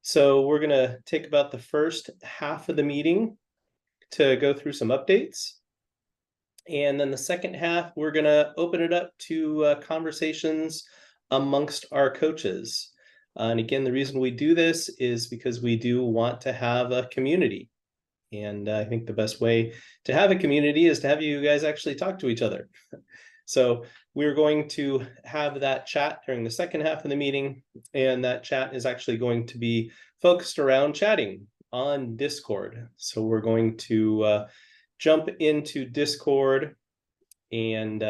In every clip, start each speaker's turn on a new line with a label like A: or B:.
A: So we're going to take about the first half of the meeting to go through some updates. And then the second half, we're going to open it up to conversations amongst our coaches. And again, the reason we do this is because we do want to have a community. And I think the best way to have a community is to have you guys actually talk to each other. So we're going to have that chat during the second half of the meeting, and that chat is actually going to be focused around chatting on Discord. So we're going to jump into Discord and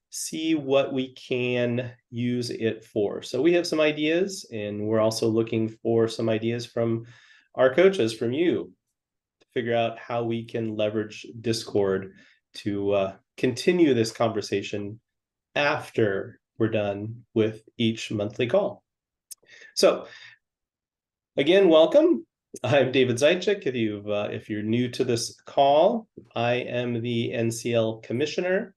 A: see what we can use it for. So we have some ideas, and we're also looking for some ideas from our coaches, from you, to figure out how we can leverage Discord to continue this conversation after we're done with each monthly call. So again, welcome. I'm David Zaitchik. If you're new to this call, I am the NCL Commissioner.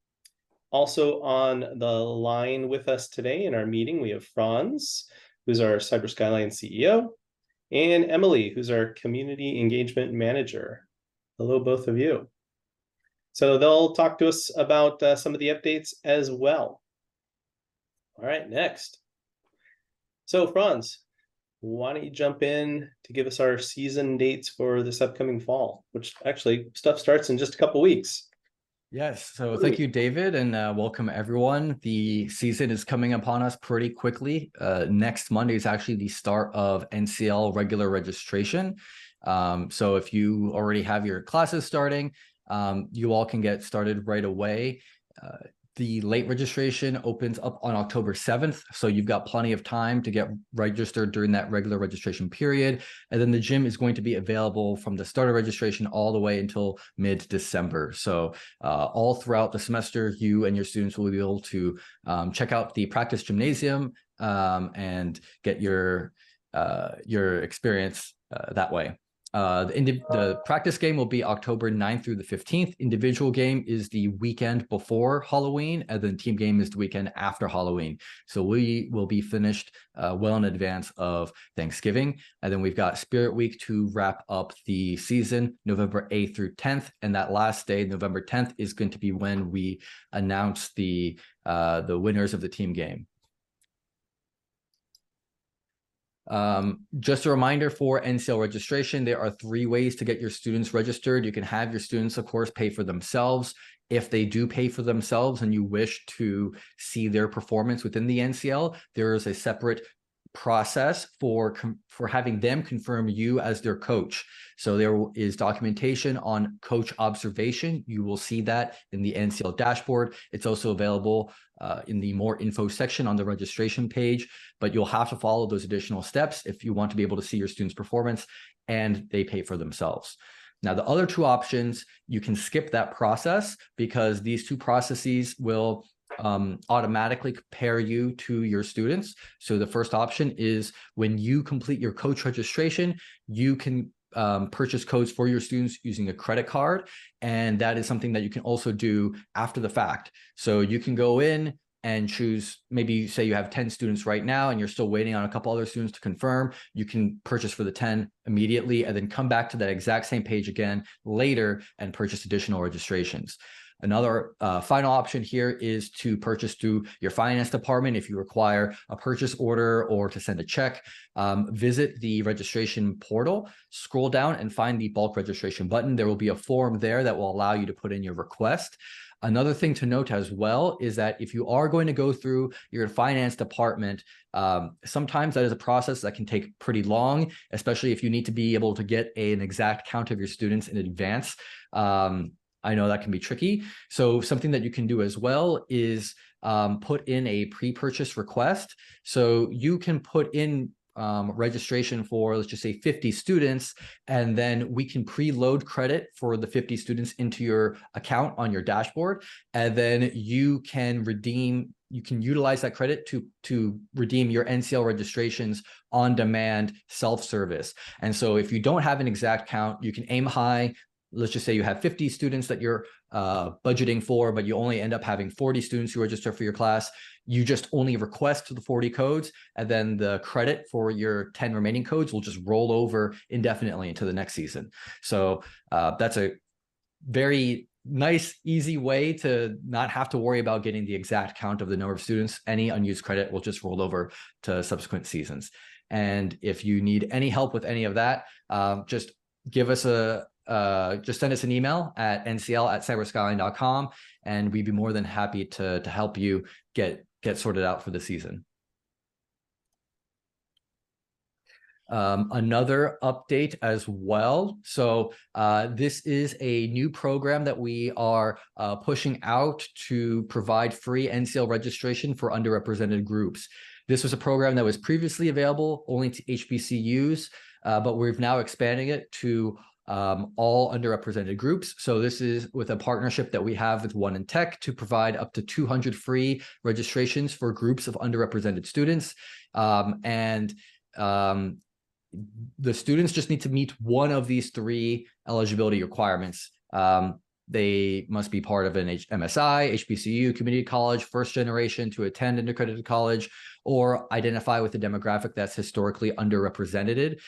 A: Also on the line with us today in our meeting, we have Franz, who's our Cyber Skyline CEO, and Emily, who's our Community Engagement Manager. Hello, both of you. So they'll talk to us about some of the updates as well. All right, next. So Franz, why don't you jump in to give us our season dates for this upcoming fall, which actually stuff starts in just a couple weeks.
B: Yes, so thank you, David, and welcome everyone. The season is coming upon us pretty quickly. Next Monday is actually the start of NCL regular registration. So if you already have your classes starting, you all can get started right away. The late registration opens up on October 7th, so you've got plenty of time to get registered during that regular registration period. And then the gym is going to be available from the start of registration all the way until mid-December. So all throughout the semester, you and your students will be able to check out the practice gymnasium and get your experience that way. The practice game will be October 9th through the 15th. Individual game is the weekend before Halloween, and then team game is the weekend after Halloween. So we will be finished well in advance of Thanksgiving. And then we've got Spirit Week to wrap up the season, November 8th through 10th. And that last day, November 10th, is going to be when we announce the winners of the team game. Just a reminder for NCL registration, there are 3 ways to get your students registered. You can have your students, of course, pay for themselves. If they do pay for themselves and you wish to see their performance within the NCL, there is a separate process for having them confirm you as their coach. So there is documentation on coach observation. You will see that in the NCL dashboard. It's also available in the more info section on the registration page, but you'll have to follow those additional steps if you want to be able to see your students' performance and they pay for themselves. Now, the other 2 options, you can skip that process because these 2 processes will automatically compare you to your students. So the first option is when you complete your coach registration, you can purchase codes for your students using a credit card. And that is something that you can also do after the fact. So you can go in and choose, maybe say you have 10 students right now and you're still waiting on a couple other students to confirm, you can purchase for the 10 immediately and then come back to that exact same page again later and purchase additional registrations. Another final option here is to purchase through your finance department if you require a purchase order or to send a check. Visit the registration portal, scroll down and find the bulk registration button. There will be a form there that will allow you to put in your request. Another thing to note as well is that if you are going to go through your finance department, sometimes that is a process that can take pretty long, especially if you need to be able to get an exact count of your students in advance. I know that can be tricky. So something that you can do as well is put in a pre-purchase request. So you can put in registration for, let's just say 50 students, and then we can preload credit for the 50 students into your account on your dashboard. And then you can utilize that credit to redeem your NCL registrations on demand self-service. And so if you don't have an exact count, you can aim high, let's just say you have 50 students that you're budgeting for, but you only end up having 40 students who register for your class. You just only request the 40 codes, and then the credit for your 10 remaining codes will just roll over indefinitely into the next season. So that's a very nice, easy way to not have to worry about getting the exact count of the number of students. Any unused credit will just roll over to subsequent seasons. And if you need any help with any of that, just give us just send us an email at ncl@cyberskyline.com, and we'd be more than happy to help you get sorted out for the season. Another update as well. So this is a new program that we are pushing out to provide free NCL registration for underrepresented groups. This was a program that was previously available only to HBCUs, but we're now expanding it to all underrepresented groups. So this is with a partnership that we have with One in Tech to provide up to 200 free registrations for groups of underrepresented students. The students just need to meet one of these three eligibility requirements. They must be part of an MSI, HBCU, community college, first generation to attend an accredited college, or identify with a demographic that's historically underrepresented.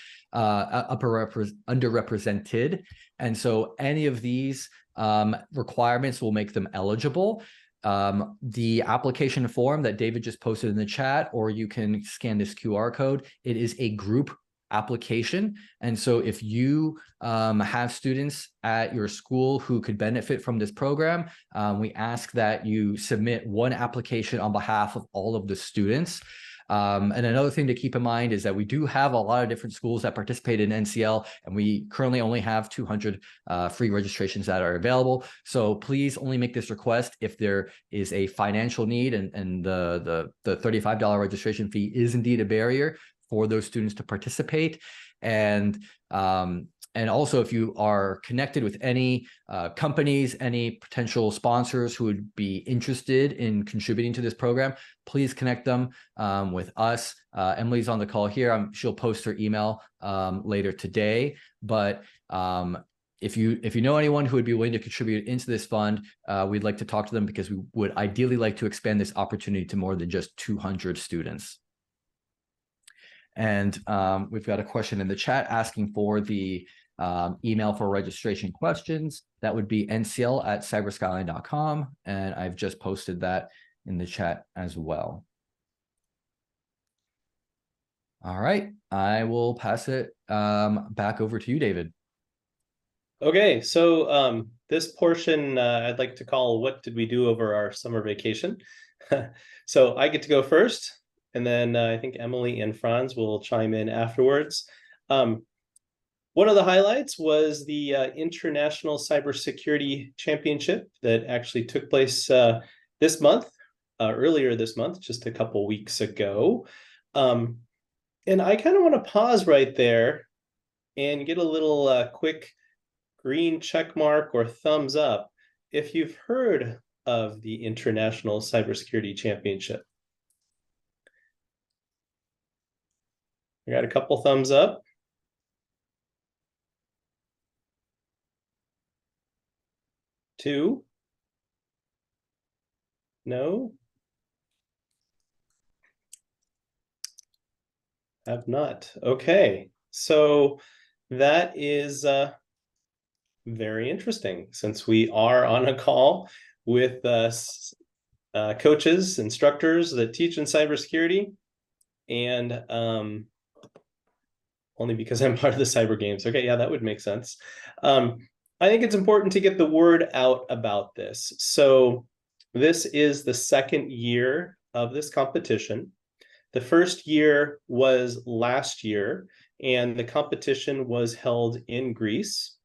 B: And so any of these requirements will make them eligible. The application form that David just posted in the chat, or you can scan this QR code, it is a group application. And so if you have students at your school who could benefit from this program, we ask that you submit one application on behalf of all of the students. And another thing to keep in mind is that we do have a lot of different schools that participate in NCL, and we currently only have 200 free registrations that are available. So please only make this request if there is a financial need, and the $35 registration fee is indeed a barrier for those students to participate. And also, if you are connected with any companies, any potential sponsors who would be interested in contributing to this program, please connect them with us. Emily's on the call here. She'll post her email later today. But if you know anyone who would be willing to contribute into this fund, we'd like to talk to them, because we would ideally like to expand this opportunity to more than just 200 students. And we've got a question in the chat asking for the email for registration questions. That would be ncl@cyberskyline.com. And I've just posted that in the chat as well. All right, I will pass it back over to you, David.
A: Okay, so this portion I'd like to call "What Did We Do Over Our Summer Vacation?" So I get to go first, and then I think Emily and Franz will chime in afterwards. One of the highlights was the International Cybersecurity Championship that actually took place this month, earlier this month, just a couple weeks ago. And I kind of want to pause right there and get a little quick green check mark or thumbs up if you've heard of the International Cybersecurity Championship. I got a couple thumbs up. Two. No. Have not. Okay. So that is very interesting, since we are on a call with coaches, instructors that teach in cybersecurity, and only because I'm part of the cyber games. Okay, yeah, that would make sense. I think it's important to get the word out about this. So this is the second year of this competition. The first year was last year, and the competition was held in Greece,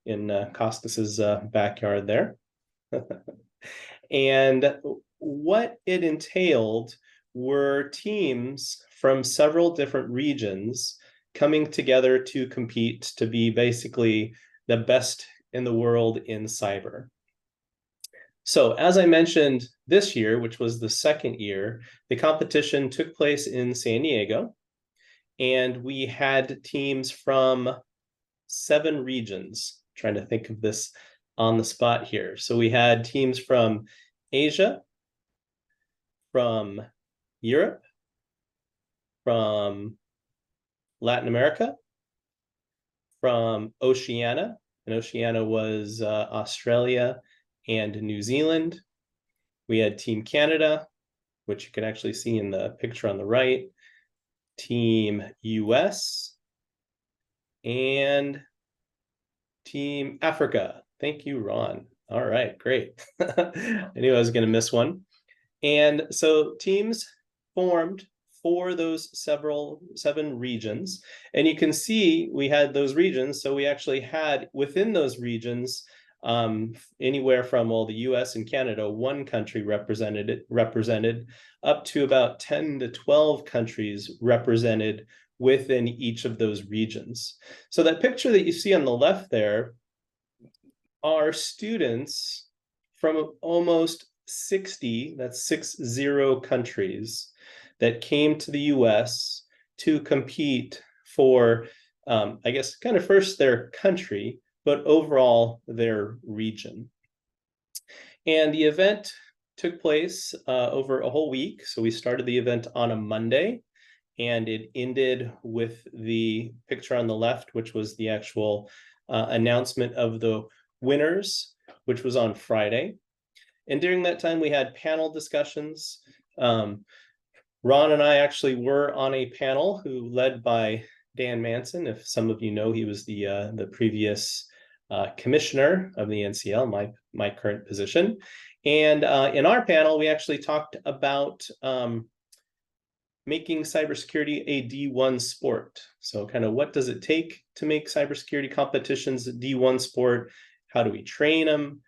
A: in Costas's backyard there. And what it entailed were teams from several different regions coming together to compete to be basically the best in the world in cyber. So as I mentioned, this year, which was the second year, the competition took place in San Diego, and we had teams from 7 regions trying to think of this on the spot here. So we had teams from Asia, from Europe, from Latin America, from Oceania, and Oceania was Australia and New Zealand. We had Team Canada, which you can actually see in the picture on the right, Team US, and Team Africa. Thank you, Ron. All right, great. I knew I was going to miss one. And so teams formed for those seven regions. And you can see we had those regions. So we actually had within those regions anywhere from, well, the US and Canada, one country represented up to about 10 to 12 countries represented within each of those regions. So that picture that you see on the left there are students from almost 60, that's 60 countries that came to the US to compete for, I guess, kind of first their country, but overall their region. And the event took place over a whole week. So we started the event on a Monday, and it ended with the picture on the left, which was the actual announcement of the winners, which was on Friday. And during that time, we had panel discussions. Ron and I actually were on a panel who led by Dan Manson. If some of you know, he was the previous commissioner of the NCL, my current position. And in our panel, we actually talked about making cybersecurity a D1 sport. So kind of what does it take to make cybersecurity competitions a D1 sport? How do we train them?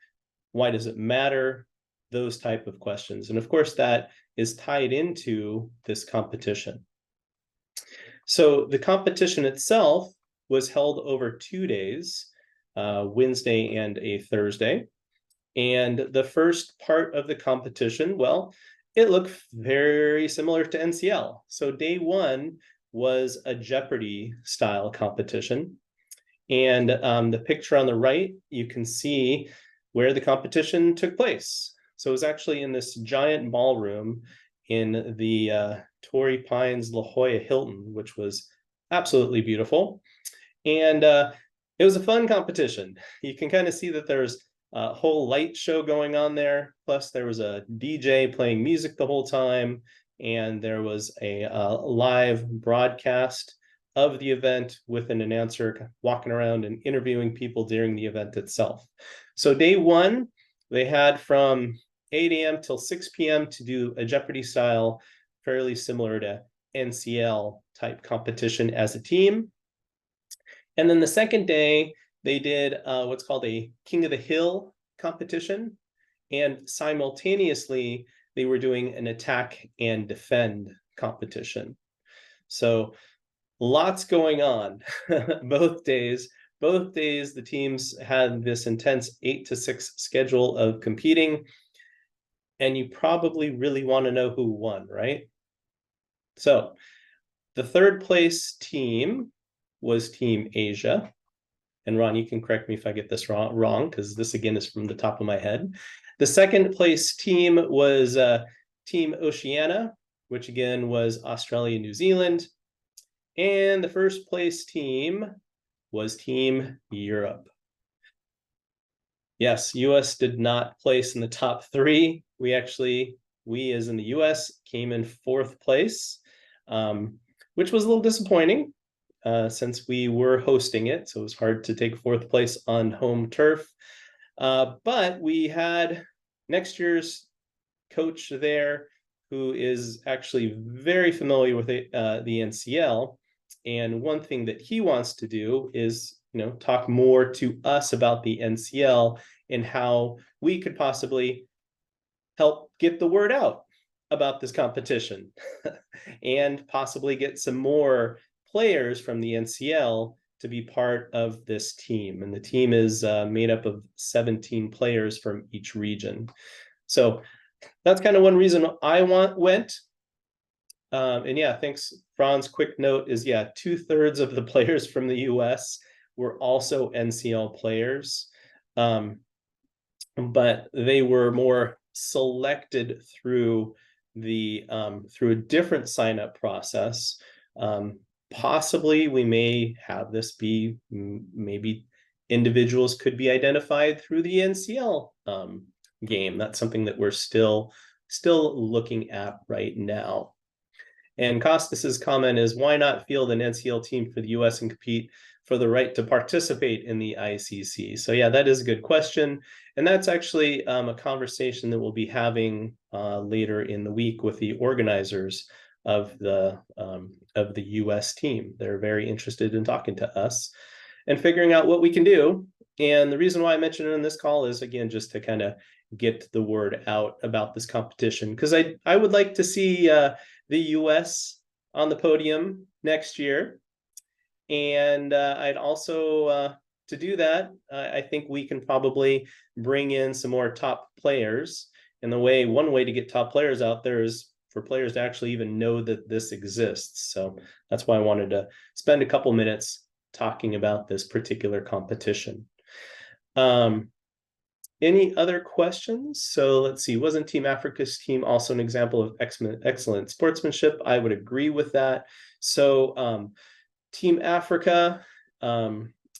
A: Why does it matter? Those type of questions. And of course, that is tied into this competition. So the competition itself was held over 2 days, Wednesday and a Thursday. And the first part of the competition, well, it looked very similar to NCL. So day one was a Jeopardy style competition. And the picture on the right, you can see where the competition took place. So it was actually in this giant ballroom in the Torrey Pines La Jolla Hilton, which was absolutely beautiful. And it was a fun competition. You can kind of see that there's a whole light show going on there. Plus there was a DJ playing music the whole time. And there was a live broadcast of the event with an announcer walking around and interviewing people during the event itself. So day one, they had from 8 a.m. till 6 p.m. to do a Jeopardy style, fairly similar to NCL type competition as a team. And then the second day, they did what's called a King of the Hill competition. And simultaneously, they were doing an attack and defend competition. So lots going on both days. Both days, the teams had this intense 8 to 6 schedule of competing. And you probably really want to know who won, right? So the third place team was Team Asia. And Ron, you can correct me if I get this wrong, because this again is from the top of my head. The second place team was Team Oceania, which again was Australia, New Zealand. And the first place team was Team Europe. Yes, US did not place in the top 3. We as in the US, came in 4th place, which was a little disappointing since we were hosting it. So it was hard to take 4th place on home turf. But we had next year's coach there who is actually very familiar with the NCL. And one thing that he wants to do is, talk more to us about the NCL and how we could possibly help get the word out about this competition and possibly get some more players from the NCL to be part of this team. And the team is made up of 17 players from each region. So that's kind of one reason I went. And yeah, thanks, Franz. Quick note is, 2/3 of the players from the US were also NCL players, but they were more selected through through a different sign-up process. Possibly we may have this be maybe individuals could be identified through the NCL game. That's something that we're still looking at right now. And Costas's comment is, why not field an NCL team for the US and compete for the right to participate in the ICC? So yeah, that is a good question. And that's actually a conversation that we'll be having later in the week with the organizers of the US team. They're very interested in talking to us and figuring out what we can do. And the reason why I mentioned it in this call is, again, just to kind of get the word out about this competition, because I would like to see the US on the podium next year. And I'd also, to do that, I think we can probably bring in some more top players. And one way to get top players out there is for players to actually even know that this exists. So that's why I wanted to spend a couple minutes talking about this particular competition. Any other questions? So let's see, wasn't Team Africa's team also an example of excellent sportsmanship? I would agree with that. So Team Africa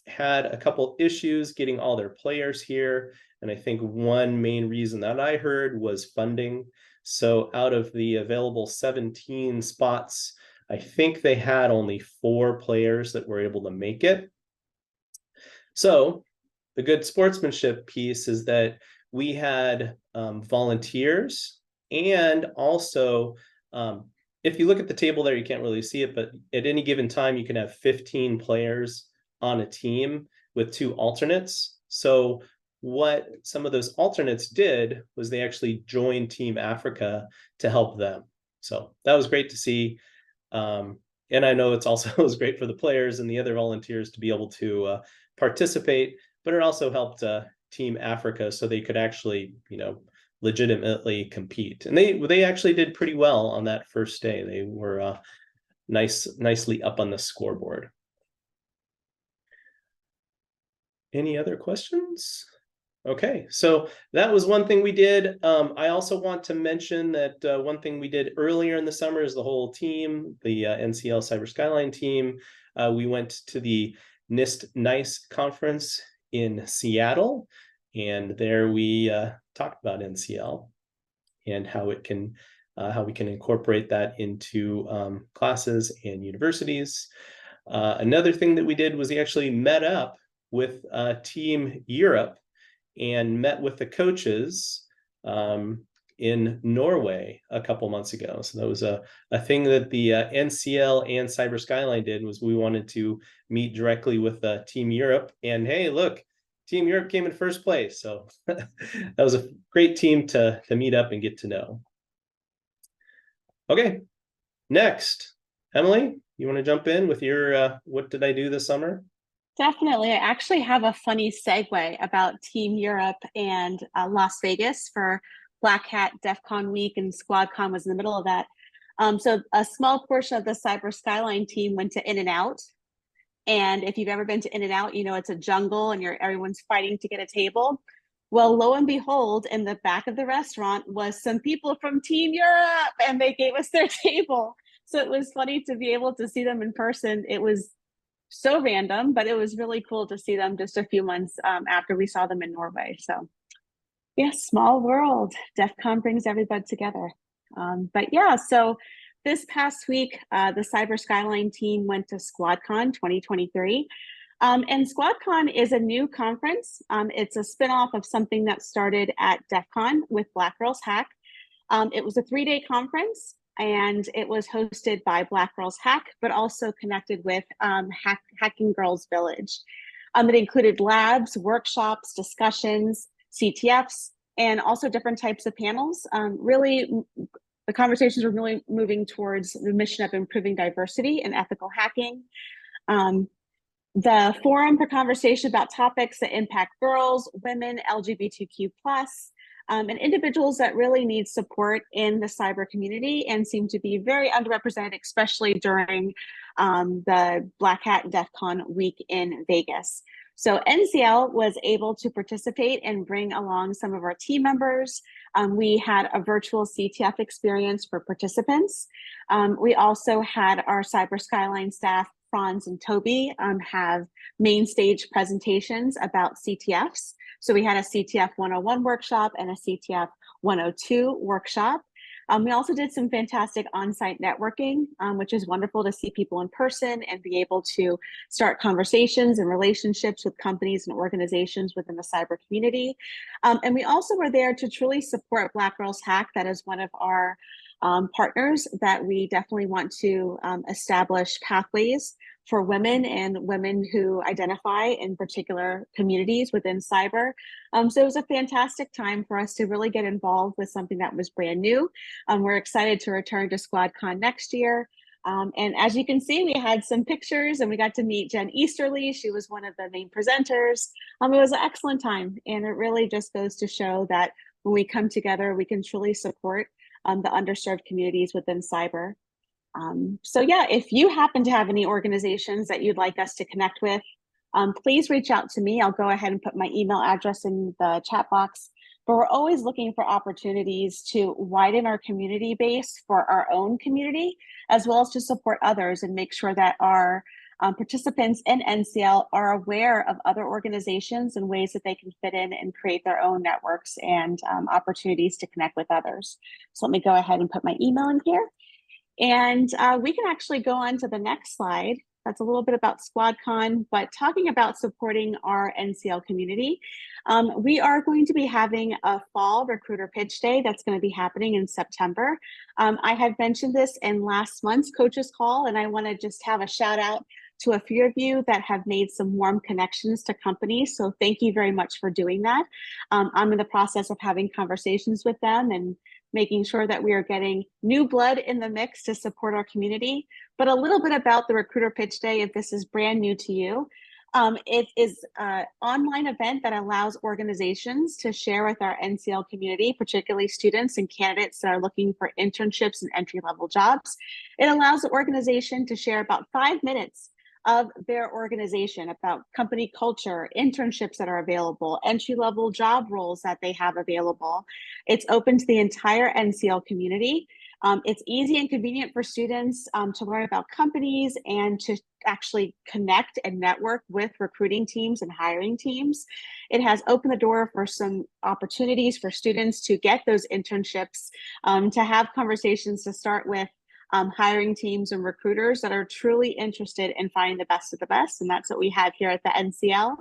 A: had a couple issues getting all their players here. And I think one main reason that I heard was funding. So out of the available 17 spots, I think they had only 4 players that were able to make it. So the good sportsmanship piece is that we had volunteers, and also if you look at the table there, you can't really see it, but at any given time, you can have 15 players on a team with 2 alternates. So what some of those alternates did was they actually joined Team Africa to help them. So that was great to see. And I know it's also it was great for the players and the other volunteers to be able to participate, but it also helped Team Africa so they could actually, legitimately compete. And they actually did pretty well on that first day. They were nicely up on the scoreboard. Any other questions? Okay, so that was one thing we did. I also want to mention that one thing we did earlier in the summer is the whole team, the NCL Cyber Skyline team. We went to the NIST NICE conference in Seattle, and there we talked about NCL and how we can incorporate that into classes and universities. Another thing that we did was we actually met up with Team Europe and met with the coaches in Norway a couple months ago. So that was a thing that the NCL and Cyber Skyline did, was we wanted to meet directly with Team Europe. And hey, look, Team Europe came in first place. So that was a great team to meet up and get to know. Okay, next, Emily, you want to jump in with your what did I do this summer?
C: Definitely. I actually have a funny segue about Team Europe and Las Vegas for Black Hat DEF CON week, and SquadCon was in the middle of that. So a small portion of the Cyber Skyline team went to In-N-Out. And if you've ever been to In-N-Out, you know it's a jungle and everyone's fighting to get a table. Well, lo and behold, in the back of the restaurant was some people from Team Europe, and they gave us their table. So it was funny to be able to see them in person. It was so random, but it was really cool to see them just a few months after we saw them in Norway. So yeah, small world. DEF CON brings everybody together. But yeah, so this past week, the Cyber Skyline team went to SquadCon 2023. And SquadCon is a new conference. It's a spinoff of something that started at DEF CON with Black Girls Hack. It was a 3-day conference, and it was hosted by Black Girls Hack, but also connected with Hacking Girls Village. It included labs, workshops, discussions, CTFs, and also different types of panels. Really, the conversations were really moving towards the mission of improving diversity and ethical hacking. The forum for conversation about topics that impact girls, women, LGBTQ+, and individuals that really need support in the cyber community and seem to be very underrepresented, especially during the Black Hat DEF CON week in Vegas. So NCL was able to participate and bring along some of our team members. We had a virtual CTF experience for participants. We also had our Cyber Skyline staff, Franz and Toby, have main stage presentations about CTFs. So we had a CTF 101 workshop and a CTF 102 workshop. We also did some fantastic on-site networking, which is wonderful to see people in person and be able to start conversations and relationships with companies and organizations within the cyber community. And we also were there to truly support Black Girls Hack. That is one of our partners that we definitely want to establish pathways for women and women who identify in particular communities within cyber. So it was a fantastic time for us to really get involved with something that was brand new. We're excited to return to SquadCon next year. And as you can see, we had some pictures and we got to meet Jen Easterly. She was one of the main presenters. It was an excellent time. And it really just goes to show that when we come together, we can truly support the underserved communities within cyber. So yeah, if you happen to have any organizations that you'd like us to connect with, please reach out to me. I'll go ahead and put my email address in the chat box. But we're always looking for opportunities to widen our community base for our own community, as well as to support others and make sure that our participants in NCL are aware of other organizations and ways that they can fit in and create their own networks and opportunities to connect with others. So let me go ahead and put my email in here. And we can actually go on to the next slide. That's a little bit about SquadCon, but talking about supporting our NCL community. We are going to be having a fall recruiter pitch day that's going to be happening in September. I had mentioned this in last month's coaches call, and I want to just have a shout out to a few of you that have made some warm connections to companies. So thank you very much for doing that. I'm in the process of having conversations with them and making sure that we are getting new blood in the mix to support our community. But a little bit about the Recruiter Pitch Day, if this is brand new to you. It is an online event that allows organizations to share with our NCL community, particularly students and candidates that are looking for internships and entry-level jobs. It allows the organization to share about 5 minutes of their organization about company culture, internships that are available, entry-level job roles that they have available. It's open to the entire NCL community. It's easy and convenient for students to learn about companies and to actually connect and network with recruiting teams and hiring teams. It has opened the door for some opportunities for students to get those internships, to have conversations to start with hiring teams and recruiters that are truly interested in finding the best of the best. And that's what we have here at the NCL.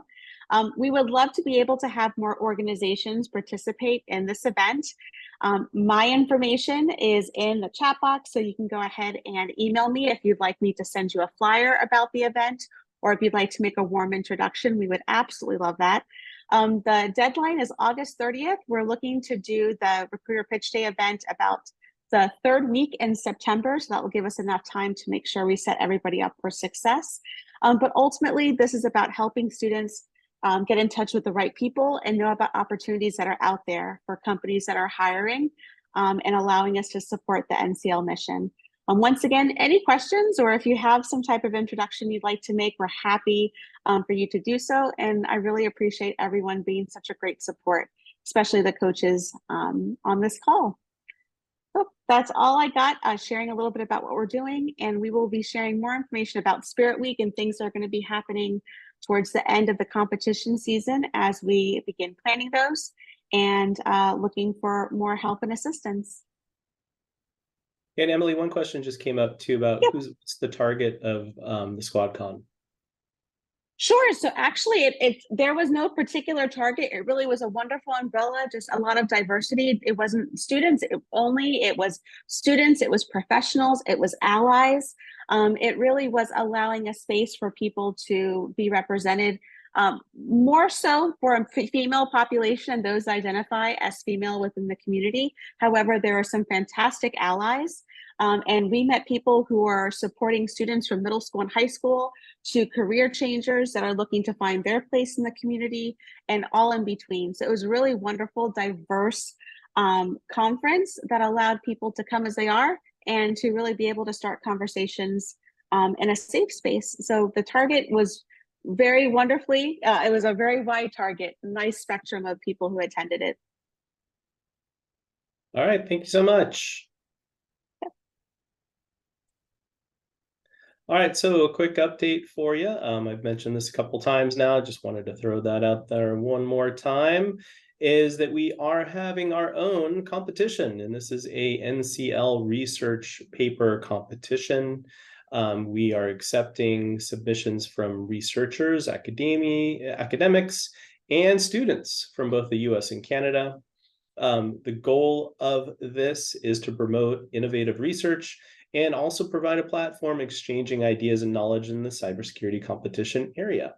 C: We would love to be able to have more organizations participate in this event. My information is in the chat box, so you can go ahead and email me if you'd like me to send you a flyer about the event, or if you'd like to make a warm introduction. We would absolutely love that. The deadline is August 30th. We're looking to do the Recruiter Pitch Day event about the 3rd week in September, so that will give us enough time to make sure we set everybody up for success. But ultimately, this is about helping students get in touch with the right people and know about opportunities that are out there for companies that are hiring and allowing us to support the NCL mission. Once again, any questions, or if you have some type of introduction you'd like to make, we're happy for you to do so. And I really appreciate everyone being such a great support, especially the coaches on this call. So that's all I got, sharing a little bit about what we're doing, and we will be sharing more information about Spirit Week and things that are going to be happening towards the end of the competition season as we begin planning those and looking for more help and assistance.
A: And Emily, one question just came up too about who's the target of the SquadCon?
C: Sure. So actually, there was no particular target. It really was a wonderful umbrella, just a lot of diversity. It wasn't students only. It was students. It was professionals. It was allies. It really was allowing a space for people to be represented, more so for a female population and those identify as female within the community. However, there are some fantastic allies. And we met people who are supporting students from middle school and high school to career changers that are looking to find their place in the community and all in between. So it was a really wonderful, diverse conference that allowed people to come as they are and to really be able to start conversations in a safe space. So the target was very wonderfully, it was a very wide target, nice spectrum of people who attended it.
A: All right, thank you so much. All right, so a quick update for you. I've mentioned this a couple times now. Just wanted to throw that out there one more time, is that we are having our own competition, and this is a NCL research paper competition. We are accepting submissions from researchers, academics, and students from both the US and Canada. The goal of this is to promote innovative research and also provide a platform exchanging ideas and knowledge in the cybersecurity competition area.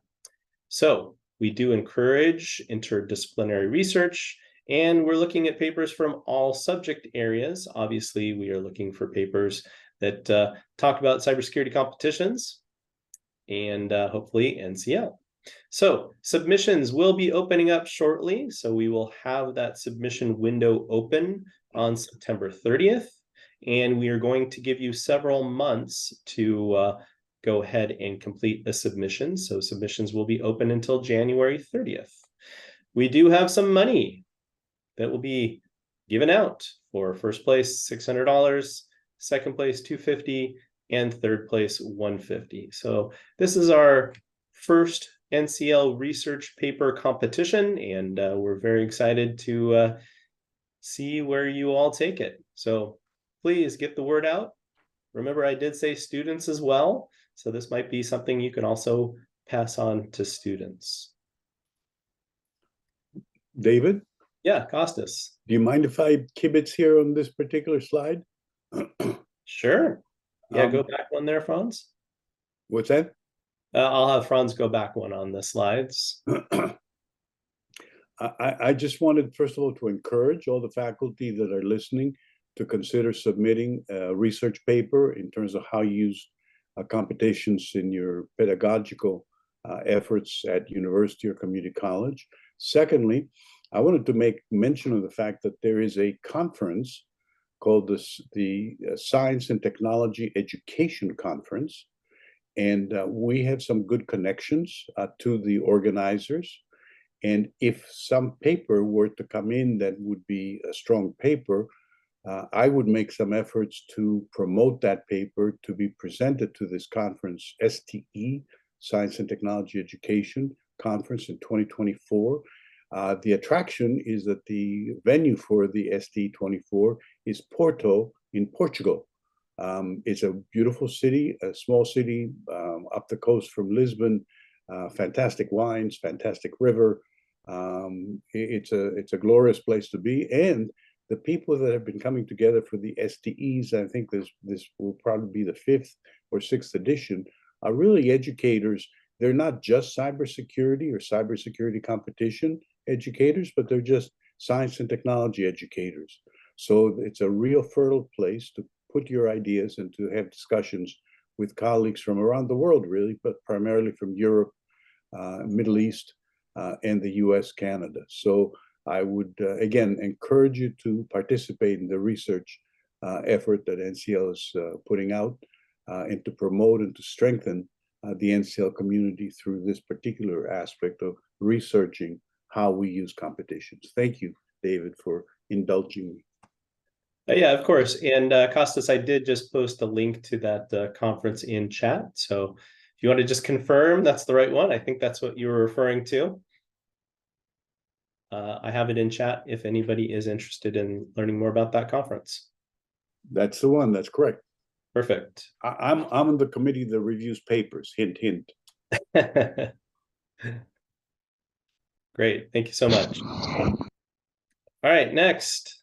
A: So we do encourage interdisciplinary research, and we're looking at papers from all subject areas. Obviously, we are looking for papers that talk about cybersecurity competitions and hopefully NCL. So submissions will be opening up shortly. So we will have that submission window open on September 30th. And we are going to give you several months to go ahead and complete the submission. So submissions will be open until January 30th. We do have some money that will be given out for first place, $600, second place, $250, and third place, $150. So this is our first NCL research paper competition, and we're very excited to see where you all take it. So please get the word out. Remember, I did say students as well, so this might be something you can also pass on to students.
D: David?
A: Yeah, Costas.
D: Do you mind if I kibitz here on this particular slide?
A: Sure. Yeah, go back one there, Franz.
D: What's that?
A: I'll have Franz go back one on the slides.
D: I just wanted, first of all, to encourage all the faculty that are listening to consider submitting a research paper in terms of how you use competitions in your pedagogical efforts at university or community college. Secondly, I wanted to make mention of the fact that there is a conference called the Science and Technology Education Conference, and we have some good connections to the organizers. And if some paper were to come in that would be a strong paper, I would make some efforts to promote that paper to be presented to this conference, STE, Science and Technology Education Conference in 2024. The attraction is that the venue for the STE 24 is Porto in Portugal. It's a beautiful city, a small city up the coast from Lisbon, fantastic wines, fantastic river. It's a glorious place to be, and the people that have been coming together for the STEs, I think this will probably be the 5th or 6th edition, are really educators. They're not just cybersecurity or cybersecurity competition educators, but they're just science and technology educators. So it's a real fertile place to put your ideas and to have discussions with colleagues from around the world, really, but primarily from Europe, Middle East, and the US, Canada. So I would, again, encourage you to participate in the research effort that NCL is putting out and to promote and to strengthen the NCL community through this particular aspect of researching how we use competitions. Thank you, David, for indulging me.
A: Yeah, of course. And Costas, I did just post a link to that conference in chat. So if you want to just confirm that's the right one, I think that's what you were referring to. I have it in chat if anybody is interested in learning more about that conference.
D: That's the one. That's correct.
A: Perfect.
D: I'm on the committee that reviews papers. Hint, hint.
A: Great. Thank you so much. All right, next.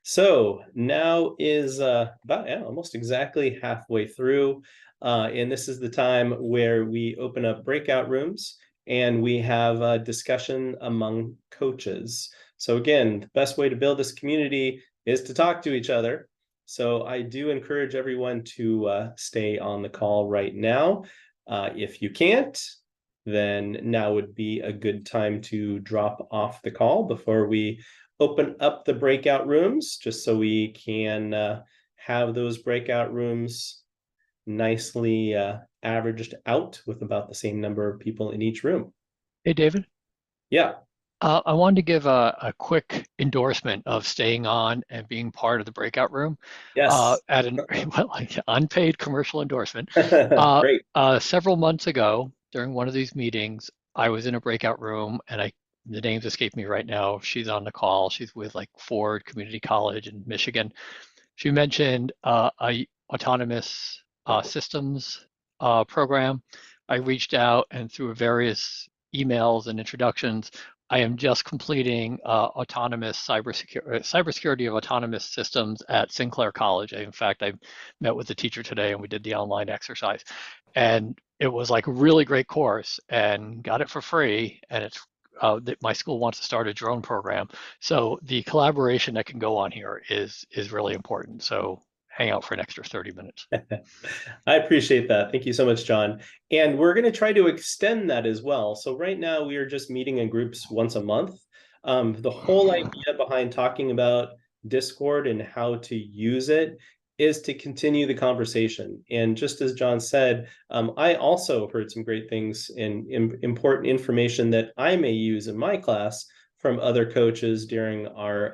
A: So now is about almost exactly halfway through. And this is the time where we open up breakout rooms and we have a discussion among coaches. So again, the best way to build this community is to talk to each other. So I do encourage everyone to stay on the call right now. If you can't, then now would be a good time to drop off the call before we open up the breakout rooms, just so we can have those breakout rooms nicely averaged out with about the same number of people in each room.
E: Hey, David.
A: Yeah.
E: I wanted to give a quick endorsement of staying on and being part of the breakout room
A: Yes.
E: at an well, like, unpaid commercial endorsement.
A: Great.
E: Several months ago, during one of these meetings, I was in a breakout room, and the names escape me right now. She's on the call. She's with like Ford Community College in Michigan. She mentioned a autonomous systems program. I reached out, and through various emails and introductions, I am just completing autonomous cybersecurity of autonomous systems at Sinclair College. In fact, I met with the teacher today, and we did the online exercise, and it was like a really great course, and got it for free. And it's my school wants to start a drone program, so the collaboration that can go on here is really important. So hang out for an extra 30 minutes.
A: I appreciate that. Thank you so much, John. And we're going to try to extend that as well. So right now we are just meeting in groups once a month. The whole idea behind talking about Discord and how to use it is to continue the conversation. And just as John said, I also heard some great things and important information that I may use in my class from other coaches during our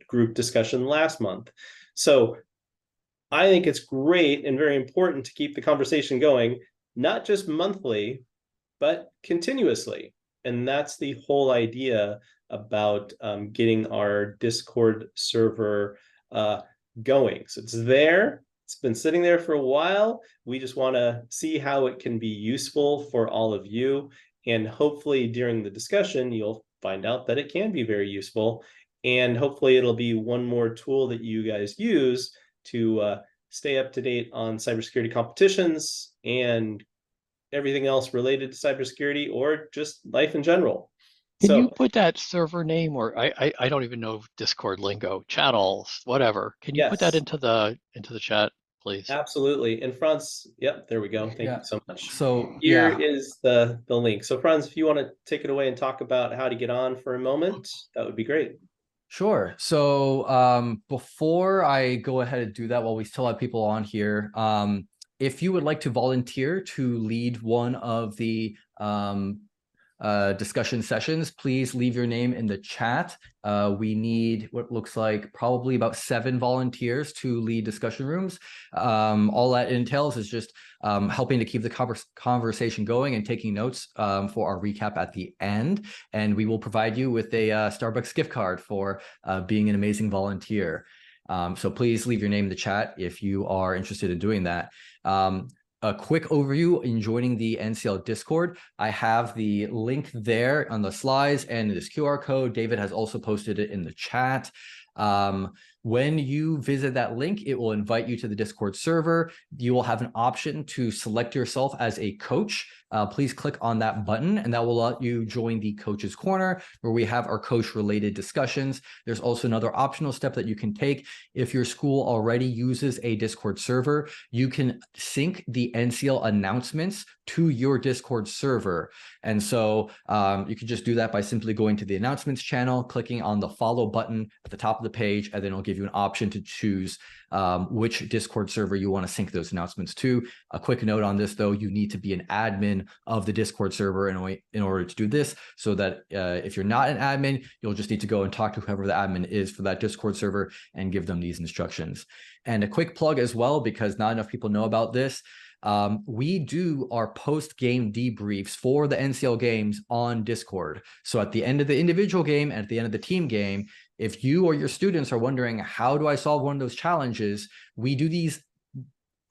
A: group discussion last month. So I think it's great and very important to keep the conversation going, not just monthly, but continuously. And that's the whole idea about getting our Discord server going. So it's there. It's been sitting there for a while. We just want to see how it can be useful for all of you. And hopefully during the discussion, you'll find out that it can be very useful. And hopefully it'll be one more tool that you guys use to stay up to date on cybersecurity competitions and everything else related to cybersecurity or just life in general.
E: Can you put that server name, or I don't even know Discord lingo, channels, whatever. Can you put that into the chat, please?
A: Absolutely. And Franz, yep, there we go. Thank you so much.
B: So
A: here is the link. So Franz, if you want to take it away and talk about how to get on for a moment, that would be great.
B: Sure. So before I go ahead and do that, while we still have people on here, if you would like to volunteer to lead one of the discussion sessions, please leave your name in the chat. We need what looks like probably about 7 volunteers to lead discussion rooms. All that entails is just helping to keep the conversation going and taking notes for our recap at the end. And we will provide you with a Starbucks gift card for being an amazing volunteer. So please leave your name in the chat if you are interested in doing that. A quick overview in joining the NCL Discord. I have the link there on the slides and this QR code. David has also posted it in the chat. When you visit that link, it will invite you to the Discord server. You will have an option to select yourself as a coach. Please click on that button, and that will let you join the Coach's Corner, where we have our coach-related discussions. There's also another optional step that you can take. If your school already uses a Discord server, you can sync the NCL announcements to your Discord server. And so you can just do that by simply going to the announcements channel, clicking on the follow button at the top of the page, and then it'll give you an option to choose which Discord server you want to sync those announcements to. A quick note on this, though, you need to be an admin of the Discord server in order to do this, so that if you're not an admin, you'll just need to go and talk to whoever the admin is for that Discord server and give them these instructions. And a quick plug as well, because not enough people know about this. We do our post-game debriefs for the NCL games on Discord. So at the end of the individual game and at the end of the team game, if you or your students are wondering, how do I solve one of those challenges? We do these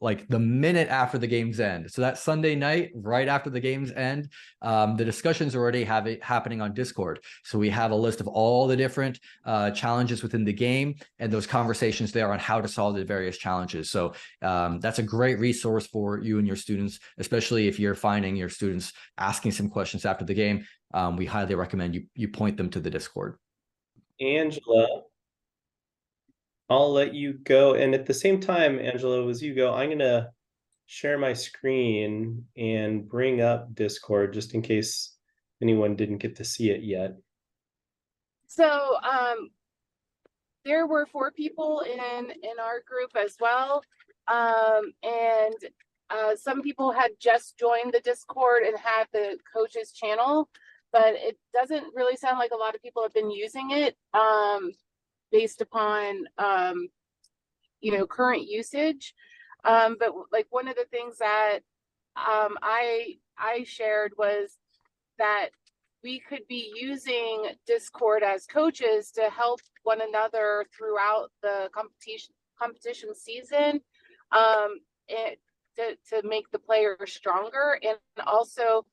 B: like the minute after the games end. So that Sunday night, right after the games end, the discussions already have it happening on Discord. So we have a list of all the different challenges within the game and those conversations there on how to solve the various challenges. So that's a great resource for you and your students, especially if you're finding your students asking some questions after the game. We highly recommend you point them to the Discord.
A: Angela, I'll let you go. And at the same time, Angela, as you go, I'm going to share my screen and bring up Discord just in case anyone didn't get to see it yet.
F: So there were 4 people in our group as well. And some people had just joined the Discord and had the coaches channel, but it doesn't really sound like a lot of people have been using it based upon current usage. But like one of the things that I shared was that we could be using Discord as coaches to help one another throughout the competition season, to make the players stronger, and also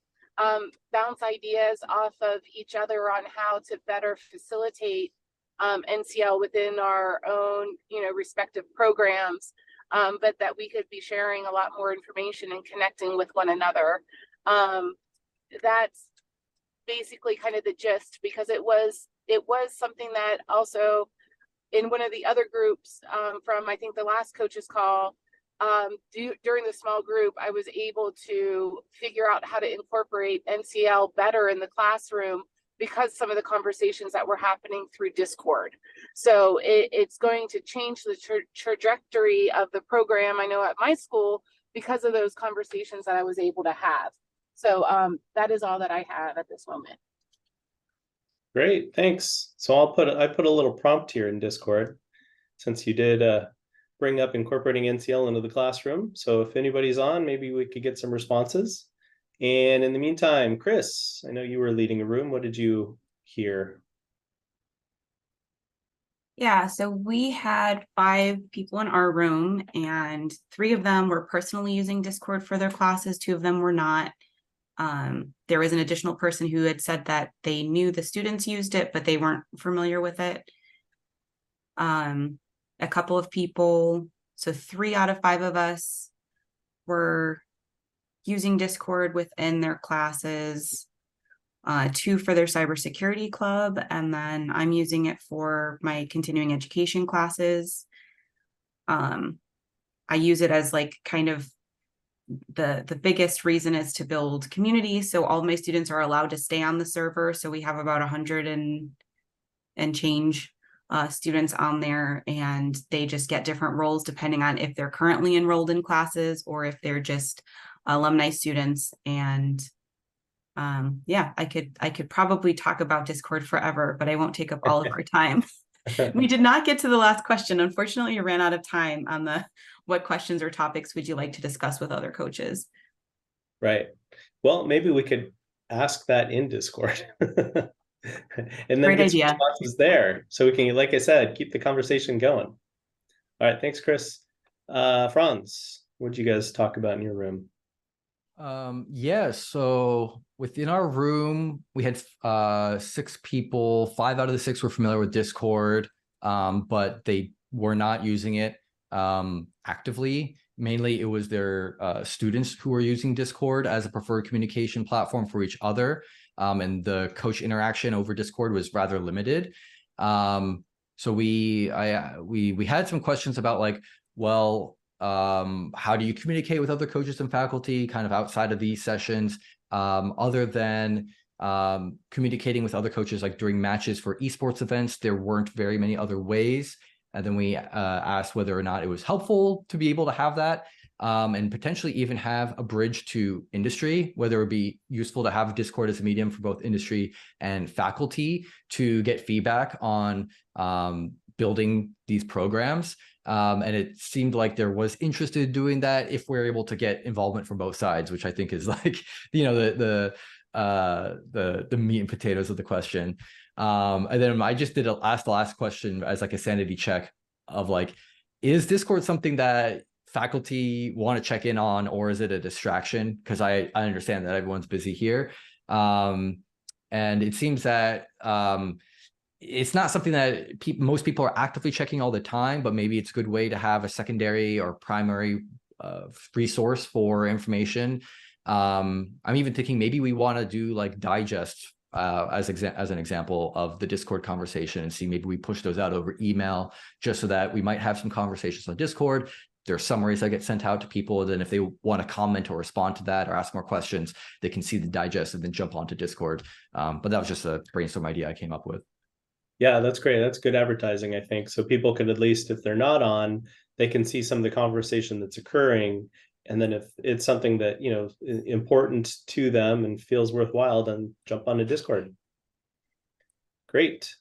F: bounce ideas off of each other on how to better facilitate NCL within our own, respective programs, but that we could be sharing a lot more information and connecting with one another. That's basically kind of the gist, because it was something that also in one of the other groups from, I think, the last coach's call, during the small group, I was able to figure out how to incorporate NCL better in the classroom because some of the conversations that were happening through Discord. So it's going to change the trajectory of the program, I know, at my school, because of those conversations that I was able to have. So that is all that I have at this moment.
A: Great, thanks. So I put a little prompt here in Discord, since you did bring up incorporating NCL into the classroom. So if anybody's on, maybe we could get some responses. And in the meantime, Chris, I know you were leading a room. What did you hear?
G: Yeah, so we had 5 people in our room, and 3 of them were personally using Discord for their classes. 2 of them were not. There was an additional person who had said that they knew the students used it, but they weren't familiar with it. A couple of people, so 3 out of 5 of us were using Discord within their classes, 2 for their cybersecurity club, and then I'm using it for my continuing education classes. I use it as like kind of the biggest reason is to build community. So all my students are allowed to stay on the server. So we have about 100 and change students on there, and they just get different roles depending on if they're currently enrolled in classes or if they're just alumni students. And yeah, I could probably talk about Discord forever, but I won't take up all of our time. We did not get to the last question. Unfortunately, you ran out of time on the what questions or topics would you like to discuss with other coaches?
A: Right. Well, maybe we could ask that in Discord. And then
G: Great
A: get some
G: idea.
A: responses there, so we can, like I said, keep the conversation going. All right, thanks, Chris. Franz, what did you guys talk about in your room?
B: Yeah, so within our room, we had 6 people. 5 out of the 6 were familiar with Discord, but they were not using it actively. Mainly, it was their students who were using Discord as a preferred communication platform for each other. And the coach interaction over Discord was rather limited. So we had some questions about like, well, how do you communicate with other coaches and faculty kind of outside of these sessions, other than communicating with other coaches like during matches for esports events? There weren't very many other ways. And then we asked whether or not it was helpful to be able to have that, and potentially even have a bridge to industry, whether it would be useful to have Discord as a medium for both industry and faculty to get feedback on building these programs. And it seemed like there was interest in doing that if we're able to get involvement from both sides, which I think is like, the meat and potatoes of the question. And then I just did ask the last question as like a sanity check of like, is Discord something that faculty want to check in on, or is it a distraction? Because I understand that everyone's busy here. And it seems that it's not something that most people are actively checking all the time, but maybe it's a good way to have a secondary or primary resource for information. I'm even thinking maybe we want to do like digests as an example of the Discord conversation, and see maybe we push those out over email, just so that we might have some conversations on Discord. There are summaries that get sent out to people. Then if they want to comment or respond to that or ask more questions, they can see the digest and then jump onto Discord. But that was just a brainstorm idea I came up with.
A: Yeah, that's great. That's good advertising, I think. So people could, at least if they're not on, they can see some of the conversation that's occurring And then if it's something that, you know, important to them and feels worthwhile, then jump on to Discord. Great.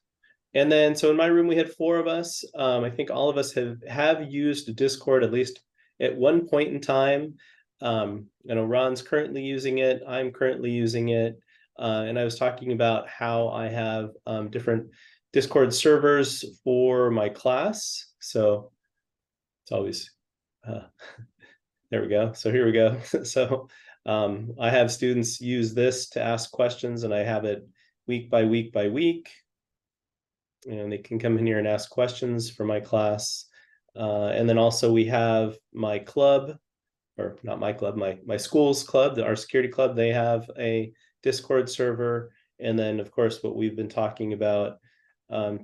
A: And then, so in my room, we had 4 of us. I think all of us have used Discord at least at one point in time. I know Ron's currently using it. I'm currently using it. And I was talking about how I have different Discord servers for my class. So it's always, there we go. So here we go. So I have students use this to ask questions, and I have it week by week by week. And they can come in here and ask questions for my class. And then also we have my club, or not my club, my school's club, our security club. They have a Discord server. And then, of course, what we've been talking about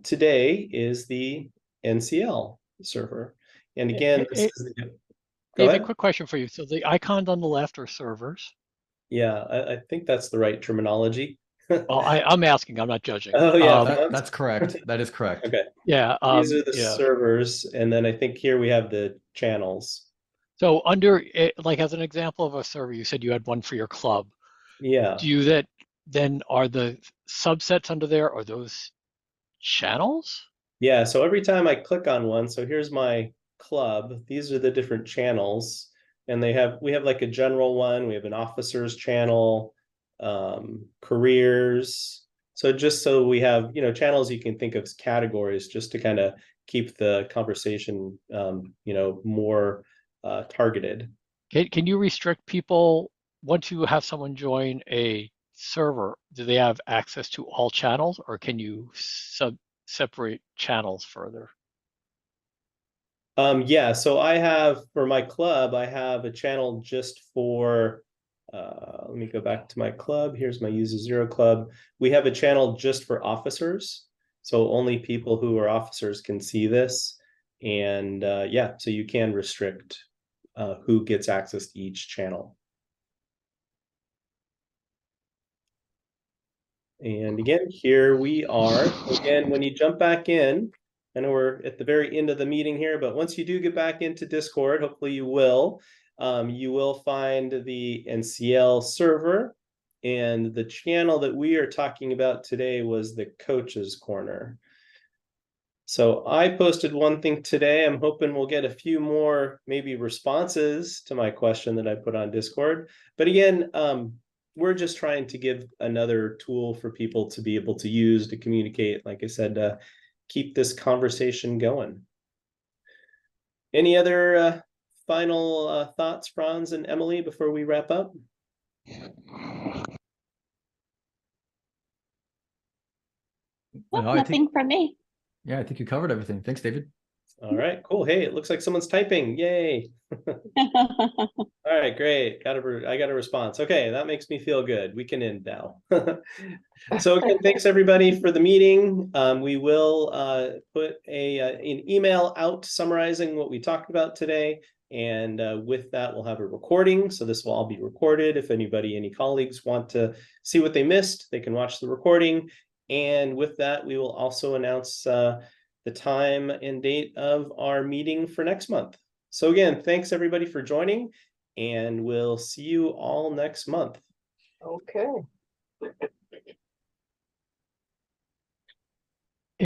A: today is the NCL server. And again, this is go
E: David,
A: ahead.
E: quick question for you. So the icons on the left are servers.
A: Yeah, I think that's the right terminology.
E: Well, I'm asking, I'm not judging.
A: Oh yeah,
B: That's correct. That is correct.
A: okay.
E: Yeah.
A: These are the
E: Yeah.
A: servers, and then I think here we have the channels.
E: So under it, like as an example of a server, you said you had one for your club.
A: Yeah.
E: Do you that then are the subsets under there, are those channels?
A: Yeah, so every time I click on one, so here's my club, these are the different channels, and we have like a general one, we have an officers channel, careers. So just so we have, you know, channels you can think of as categories, just to kind of keep the conversation, you know, more targeted.
E: Can you restrict people once you have someone join a server? Do they have access to all channels, or can you separate channels further?
A: Yeah, so I have, for my club, I have a channel just for, let me go back to my club. Here's my User Zero club. We have a channel just for officers. So only people who are officers can see this. And yeah, so you can restrict who gets access to each channel. And again, here we are. Again, when you jump back in, I know we're at the very end of the meeting here, but once you do get back into Discord, hopefully you will find the NCL server. And the channel that we are talking about today was the Coaches Corner. So I posted one thing today. I'm hoping we'll get a few more maybe responses to my question that I put on Discord. But again, we're just trying to give another tool for people to be able to use to communicate, like I said, to keep this conversation going. Any other final thoughts, Franz and Emily, before we wrap up?
C: Well, nothing from me.
B: Yeah, I think you covered everything. Thanks, David.
A: All right, cool. Hey, it looks like someone's typing. Yay. All right, great. I got a response. Okay, that makes me feel good. We can end now. So again, thanks everybody for the meeting. We will put an email out summarizing what we talked about today. And with that, we'll have a recording. So this will all be recorded. If any colleagues want to see what they missed, they can watch the recording. And with that, we will also announce the time and date of our meeting for next month. So again, thanks everybody for joining, and we'll see you all next month.
H: Okay.